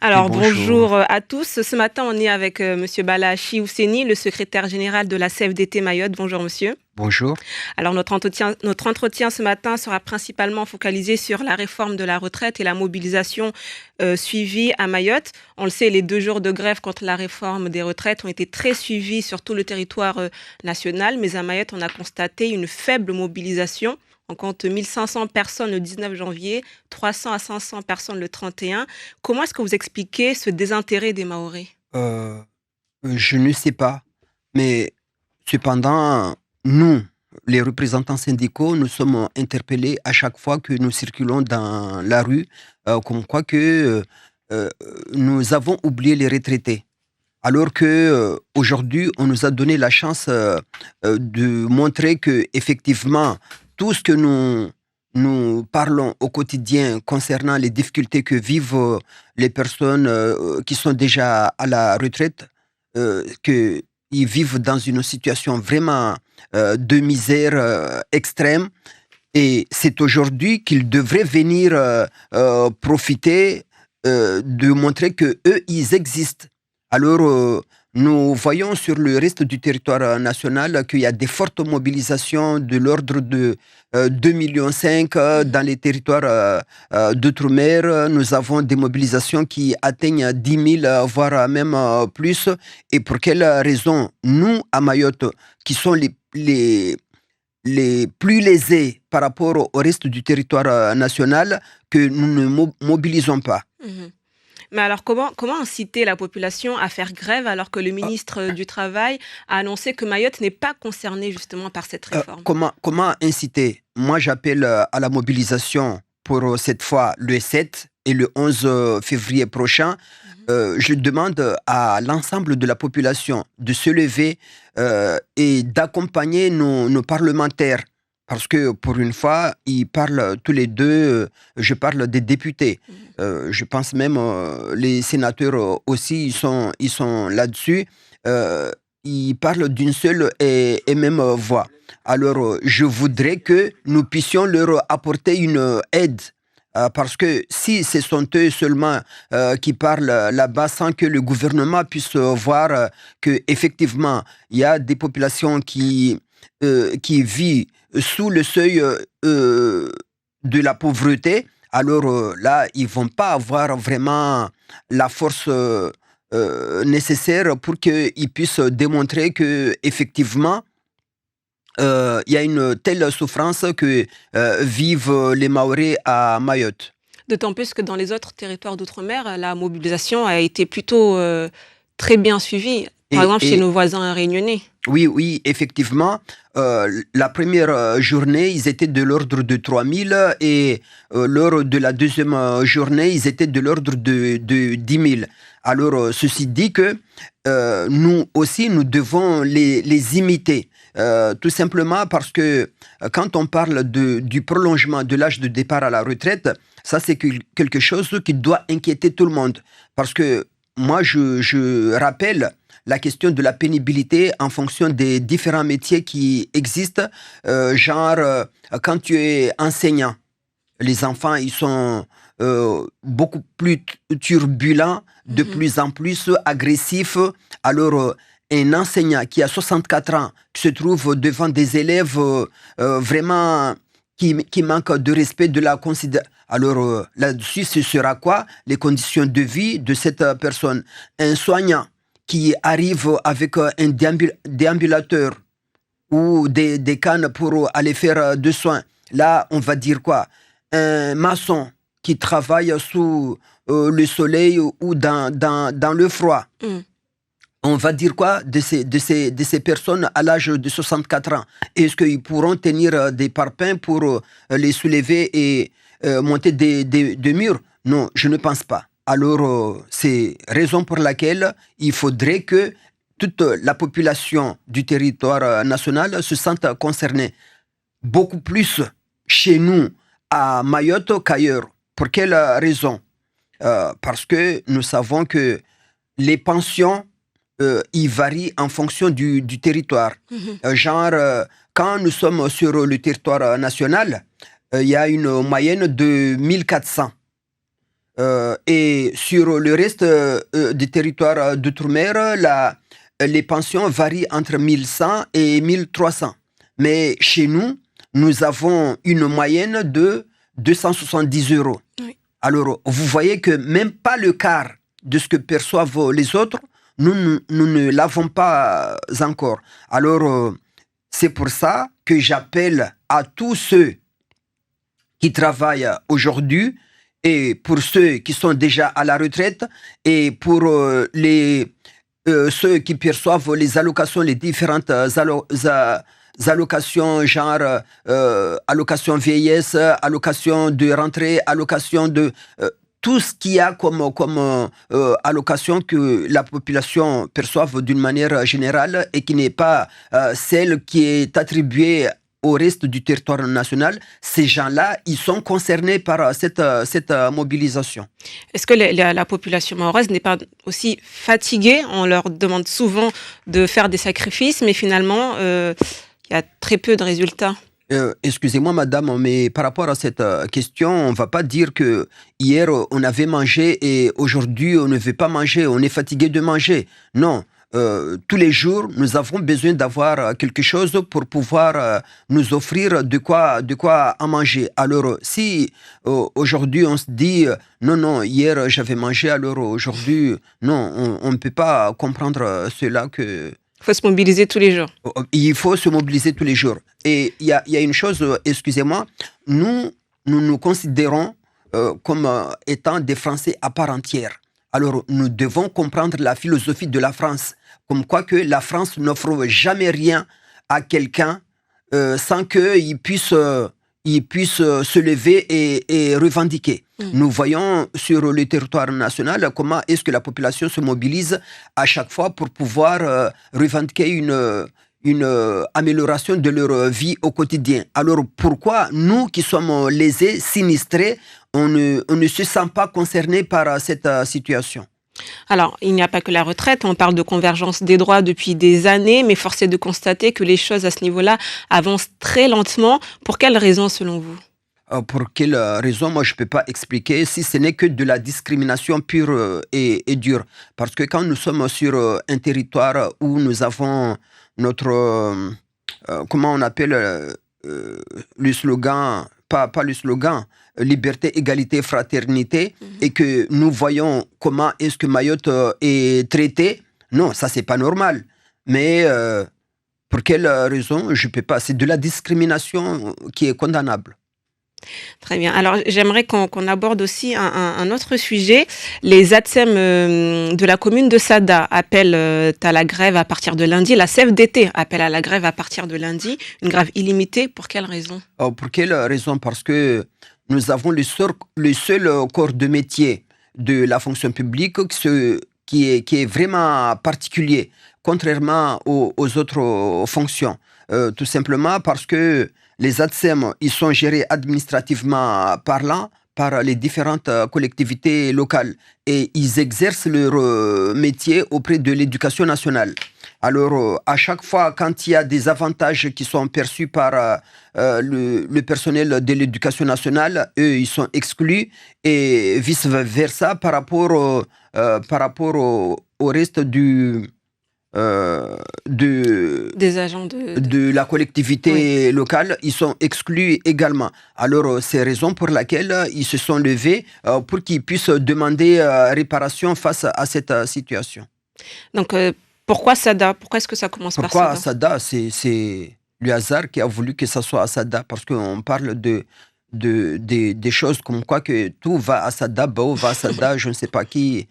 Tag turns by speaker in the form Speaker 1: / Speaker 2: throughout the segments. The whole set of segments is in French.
Speaker 1: Oui,
Speaker 2: Alors
Speaker 1: bonjour.
Speaker 2: bonjour, à tous. Ce matin, on est avec, monsieur Bala Chiousseni, le secrétaire général de la CFDT Mayotte. Bonjour monsieur.
Speaker 1: Bonjour.
Speaker 2: Alors notre entretien ce matin sera principalement focalisé sur la réforme de la retraite et la mobilisation, suivie à Mayotte. On le sait, les 2 jours de grève contre la réforme des retraites ont été très suivis sur tout le territoire, national, mais à Mayotte, on a constaté une faible mobilisation. On compte 1 500 personnes le 19 janvier, 300 à 500 personnes le 31. Comment est-ce que vous expliquez ce désintérêt des Mahorais?
Speaker 1: Euh, je ne sais pas, mais cependant, nous, les représentants syndicaux, nous sommes interpellés à chaque fois que nous circulons dans la rue, comme quoi que euh, nous avons oublié les retraités. Alors que aujourd'hui, on nous a donné la chance de montrer que effectivement, tout ce que nous parlons au quotidien concernant les difficultés que vivent les personnes qui sont déjà à la retraite, qu'ils vivent dans une situation vraiment de misère extrême. Et c'est aujourd'hui qu'ils devraient venir profiter de montrer que eux, ils existent. Alors, nous voyons sur le reste du territoire national qu'il y a des fortes mobilisations de l'ordre de 2,5 millions dans les territoires d'outre-mer. Nous avons des mobilisations qui atteignent 10 000, voire même plus. Et pour quelle raison nous, à Mayotte, qui sont les plus lésés par rapport au reste du territoire national, que nous ne mobilisons pas?
Speaker 2: Mmh. Mais alors comment inciter la population à faire grève alors que le ministre du Travail a annoncé que Mayotte n'est pas concernée justement par cette réforme?
Speaker 1: Comment inciter? Moi, j'appelle à la mobilisation pour cette fois le 7 et le 11 février prochain.
Speaker 2: Mmh.
Speaker 1: Je demande à l'ensemble de la population de se lever et d'accompagner nos parlementaires. Parce que pour une fois, ils parlent tous les deux, je parle des députés.
Speaker 2: Mmh.
Speaker 1: Je pense même les sénateurs aussi, ils sont là-dessus. Euh, Ils parlent d'une seule et même voix. Alors, je voudrais que nous puissions leur apporter une aide. Parce que si ce sont eux seulement qui parlent là-bas sans que le gouvernement puisse voir que effectivement il y a des populations qui vivent sous le seuil de la pauvreté, alors là, ils vont pas avoir vraiment la force nécessaire pour qu'ils puissent démontrer que effectivement il y a une telle souffrance que vivent les Maoris à Mayotte.
Speaker 2: D'autant plus que dans les autres territoires d'outre-mer, la mobilisation a été plutôt, très bien suivie. Par
Speaker 1: Et,
Speaker 2: exemple chez
Speaker 1: et
Speaker 2: nos voisins réunionnais.
Speaker 1: oui, oui, effectivement, la première journée, ils étaient de l'ordre de 3 000 et lors de la deuxième journée, ils étaient de l'ordre de 10 000. Alors, ceci dit que nous aussi, nous devons les imiter. Tout simplement parce que quand on parle du prolongement de l'âge de départ à la retraite, ça c'est quelque chose qui doit inquiéter tout le monde. Parce que moi, je rappelle la question de la pénibilité en fonction des différents métiers qui existent. Genre, quand tu es enseignant, les enfants, ils sont beaucoup plus turbulents, de
Speaker 2: Mmh.
Speaker 1: plus en plus agressifs. Alors, un enseignant qui a 64 ans, qui se trouve devant des élèves vraiment qui manquent de respect, de la considération. Alors, là-dessus, ce sera quoi? Les conditions de vie de cette personne. Un soignant qui arrive avec un déambulateur ou des cannes pour aller faire des soins. Là, on va dire quoi? Un maçon qui travaille sous le soleil ou dans le froid.
Speaker 2: Mmh.
Speaker 1: On va dire quoi de ces personnes à l'âge de 64 ans? Est-ce qu'ils pourront tenir des parpaings pour les soulever et monter des murs? Non, je ne pense pas. Alors, c'est raison pour laquelle il faudrait que toute la population du territoire national se sente concernée. Beaucoup plus chez nous, à Mayotte, qu'ailleurs. Pour quelle raison? Parce que nous savons que les pensions, ils varient en fonction du territoire.
Speaker 2: Mmh.
Speaker 1: Genre, quand nous sommes sur le territoire national, il y a une moyenne de 1 400. Et sur le reste des territoires d'outre-mer, les pensions varient entre 1100 et 1300. Mais chez nous, nous avons une moyenne de 270 euros.
Speaker 2: Oui.
Speaker 1: Alors, vous voyez que même pas le quart de ce que perçoivent les autres, nous ne l'avons pas encore. Alors, c'est pour ça que j'appelle à tous ceux qui travaillent aujourd'hui et pour ceux qui sont déjà à la retraite et pour ceux qui perçoivent les allocations, les différentes allocations, genre allocation vieillesse, allocation de rentrée, allocation de... tout ce qu'il y a comme allocation que la population perçoive d'une manière générale et qui n'est pas celle qui est attribuée au reste du territoire national, ces gens-là, ils sont concernés par cette mobilisation.
Speaker 2: Est-ce que la population mahoraise n'est pas aussi fatiguée? On leur demande souvent de faire des sacrifices, mais finalement, il y a très peu de résultats.
Speaker 1: Excusez-moi, madame, mais par rapport à cette question, on ne va pas dire que hier on avait mangé et aujourd'hui on ne veut pas manger, on est fatigué de manger. Non. Tous les jours, nous avons besoin d'avoir quelque chose pour pouvoir nous offrir de quoi à manger. Alors, si aujourd'hui on se dit non, hier j'avais mangé, alors aujourd'hui, non, on ne peut pas comprendre cela que...
Speaker 2: Il faut se mobiliser tous les jours.
Speaker 1: Il faut se mobiliser tous les jours. Et il y a une chose, excusez-moi, nous nous considérons comme étant des Français à part entière. Alors, nous devons comprendre la philosophie de la France, comme quoi que la France n'offre jamais rien à quelqu'un sans qu'il puisse se lever et revendiquer. Nous voyons sur le territoire national comment est-ce que la population se mobilise à chaque fois pour pouvoir revendiquer une amélioration de leur vie au quotidien. Alors pourquoi nous qui sommes lésés, sinistrés, on ne se sent pas concernés par cette situation?
Speaker 2: Alors, il n'y a pas que la retraite, on parle de convergence des droits depuis des années, mais force est de constater que les choses à ce niveau-là avancent très lentement. Pour quelles raisons, selon vous?
Speaker 1: Pour quelle raison, moi je ne peux pas expliquer si ce n'est que de la discrimination pure et dure. Parce que quand nous sommes sur un territoire où nous avons notre, comment on appelle le slogan, pas le slogan, liberté, égalité, fraternité, et que nous voyons comment est-ce que Mayotte est traitée, non, ça c'est pas normal. Mais pour quelle raison, je ne peux pas. C'est de la discrimination qui est condamnable.
Speaker 2: Très bien. Alors, j'aimerais qu'on aborde aussi un autre sujet. Les ATSEM de la commune de Sada appellent à la grève à partir de lundi. La CFDT appelle à la grève à partir de lundi. Une grève illimitée. Pour quelle raison?
Speaker 1: Pour quelle raison? Parce que nous avons le seul corps de métier de la fonction publique qui est vraiment particulier, contrairement aux autres fonctions. Tout simplement parce que les ATSEM, ils sont gérés administrativement parlant par les différentes collectivités locales et ils exercent leur métier auprès de l'éducation nationale. Alors, à chaque fois, quand il y a des avantages qui sont perçus par le personnel de l'éducation nationale, eux, ils sont exclus et vice-versa par rapport au reste
Speaker 2: des agents
Speaker 1: de la collectivité locale, ils sont exclus également. Alors, c'est raison pour laquelle ils se sont levés pour qu'ils puissent demander réparation face à cette situation.
Speaker 2: Donc, pourquoi Sada? Pourquoi est-ce que ça commence par Sada?
Speaker 1: Pourquoi Sada? C'est le hasard qui a voulu que ça soit à Sada, parce qu'on parle des choses comme quoi que tout va à Sada, Bao va à Sada, je ne sais pas qui.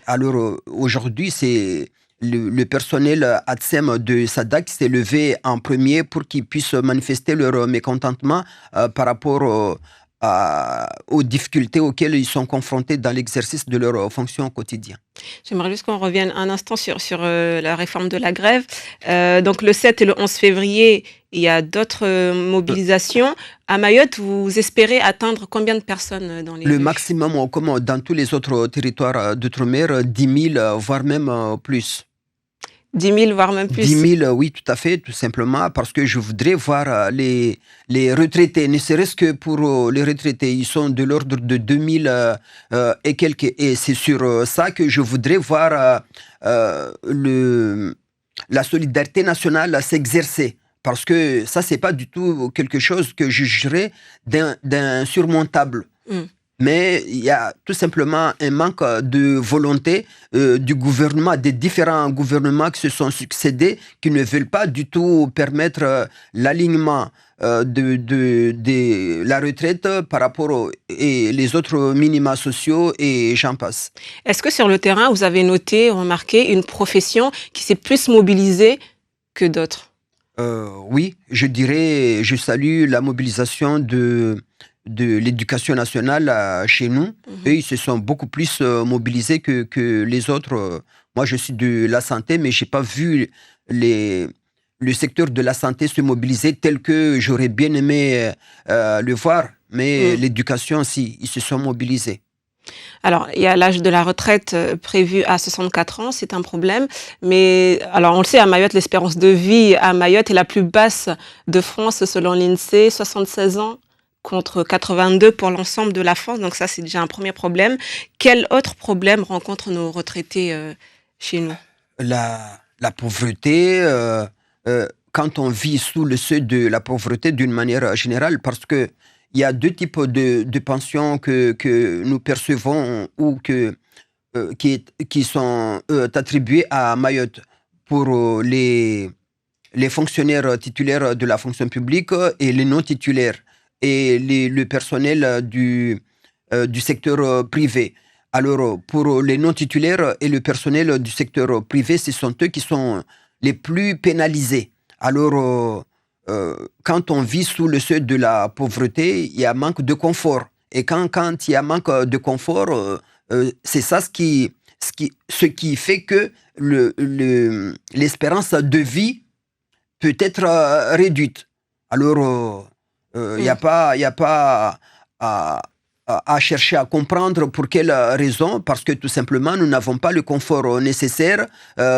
Speaker 1: Alors, aujourd'hui, c'est le personnel ATSEM de Sada qui s'est levé en premier pour qu'ils puissent manifester leur mécontentement par rapport aux difficultés auxquelles ils sont confrontés dans l'exercice de leur fonction au quotidien.
Speaker 2: J'aimerais juste qu'on revienne un instant sur la réforme de la grève. Donc le 7 et le 11 février, il y a d'autres mobilisations. À Mayotte, vous espérez atteindre combien de personnes dans les rues?
Speaker 1: Le maximum, comme dans tous les autres territoires d'outre-mer, 10 000, voire même plus.
Speaker 2: 10 000, voire même
Speaker 1: 10
Speaker 2: plus.
Speaker 1: 000, oui, tout à fait, tout simplement, parce que je voudrais voir les retraités, ne serait-ce que pour les retraités, ils sont de l'ordre de 2000 et quelques, et c'est sur ça que je voudrais voir la solidarité nationale s'exercer. Parce que ça, c'est pas du tout quelque chose que je jugerais d'insurmontable.
Speaker 2: Mm.
Speaker 1: Mais il y a tout simplement un manque de volonté du gouvernement, des différents gouvernements qui se sont succédés, qui ne veulent pas du tout permettre l'alignement de la retraite par rapport et les autres minima sociaux et j'en passe.
Speaker 2: Est-ce que sur le terrain, vous avez noté, remarqué une profession qui s'est plus mobilisée que d'autres?
Speaker 1: Oui, je dirais, je salue la mobilisation de l'éducation nationale chez nous. Eux, ils se sont beaucoup plus mobilisés que les autres. Moi, je suis de la santé, mais je n'ai pas vu le secteur de la santé se mobiliser tel que j'aurais bien aimé le voir. Mais l'éducation, si, ils se sont mobilisés.
Speaker 2: Alors, il y a l'âge de la retraite prévu à 64 ans, c'est un problème. Mais alors, on le sait, à Mayotte, l'espérance de vie à Mayotte est la plus basse de France selon l'INSEE, 76 ans contre 82 pour l'ensemble de la France. Donc ça, c'est déjà un premier problème. Quel autre problème rencontrent nos retraités chez nous?
Speaker 1: La pauvreté, quand on vit sous le seuil de la pauvreté d'une manière générale, parce que il y a deux types de pensions que nous percevons ou qui sont attribuées à Mayotte pour les fonctionnaires titulaires de la fonction publique et les non titulaires et le personnel du secteur privé. Alors, pour les non titulaires et le personnel du secteur privé, ce sont eux qui sont les plus pénalisés. Alors, quand on vit sous le seuil de la pauvreté, il y a manque de confort. Et quand il y a manque de confort, c'est ça ce qui fait que l'espérance de vie peut être réduite. Alors, il n'y a pas à chercher à comprendre pour quelle raison, parce que tout simplement, nous n'avons pas le confort nécessaire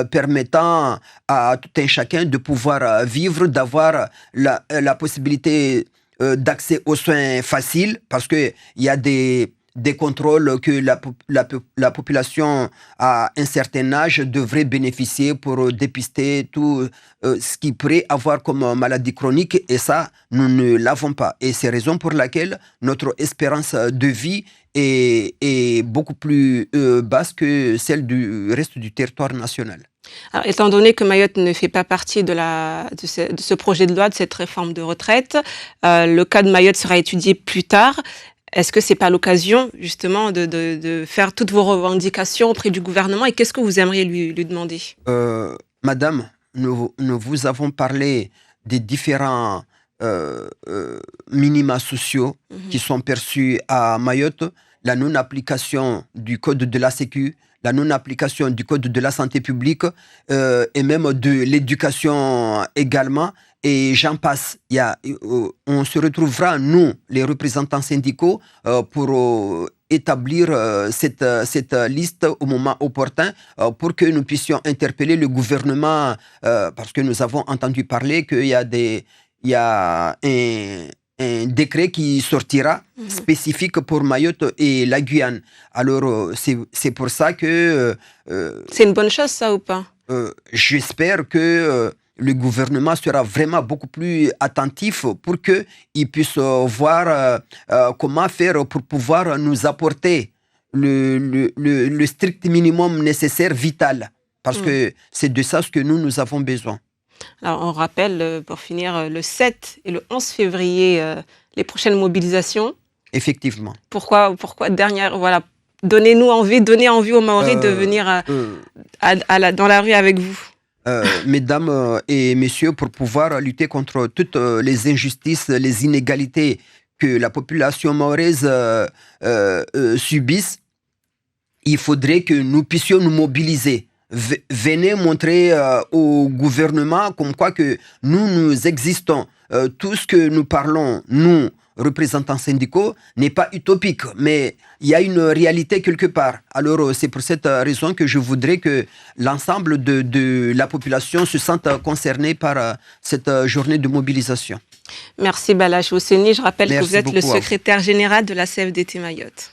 Speaker 1: permettant à tout un chacun de pouvoir vivre, d'avoir la possibilité d'accès aux soins faciles, parce qu'il y a des contrôles que la population à un certain âge devrait bénéficier pour dépister tout ce qui pourrait avoir comme maladie chronique, et ça, nous ne l'avons pas. Et c'est la raison pour laquelle notre espérance de vie est beaucoup plus basse que celle du reste du territoire national.
Speaker 2: Alors, étant donné que Mayotte ne fait pas partie de ce projet de loi, de cette réforme de retraite, le cas de Mayotte sera étudié plus tard. Est-ce que ce n'est pas l'occasion, justement, de faire toutes vos revendications auprès du gouvernement, et qu'est-ce que vous aimeriez lui demander?
Speaker 1: Madame, nous vous avons parlé des différents minima sociaux qui sont perçus à Mayotte, la non-application du code de la Sécu, la non-application du code de la santé publique et même de l'éducation également. Et j'en passe. On se retrouvera, nous, les représentants syndicaux, pour établir cette liste au moment opportun pour que nous puissions interpeller le gouvernement parce que nous avons entendu parler qu'il y a un décret qui sortira spécifique pour Mayotte et la Guyane. Alors, c'est pour ça que...
Speaker 2: c'est une bonne chose, ça, ou pas?
Speaker 1: J'espère que le gouvernement sera vraiment beaucoup plus attentif pour qu'il puisse voir comment faire pour pouvoir nous apporter le strict minimum nécessaire, vital. Parce que c'est de ça ce que nous avons besoin.
Speaker 2: Alors, on rappelle, pour finir, le 7 et le 11 février, les prochaines mobilisations.
Speaker 1: Effectivement.
Speaker 2: Pourquoi voilà, donnez envie aux Maoris de venir dans la rue avec vous.
Speaker 1: Mesdames et messieurs, pour pouvoir lutter contre toutes les injustices, les inégalités que la population mahoraise subisse, il faudrait que nous puissions nous mobiliser. Venez montrer au gouvernement comme quoi que nous existons. Tout ce que nous parlons, nous, représentants syndicaux n'est pas utopique, mais il y a une réalité quelque part. Alors, c'est pour cette raison que je voudrais que l'ensemble de la population se sente concernée par cette journée de mobilisation.
Speaker 2: Merci Balach Osseni. Je rappelle que vous êtes le
Speaker 1: beaucoup à vous.
Speaker 2: secrétaire général de la CFDT Mayotte.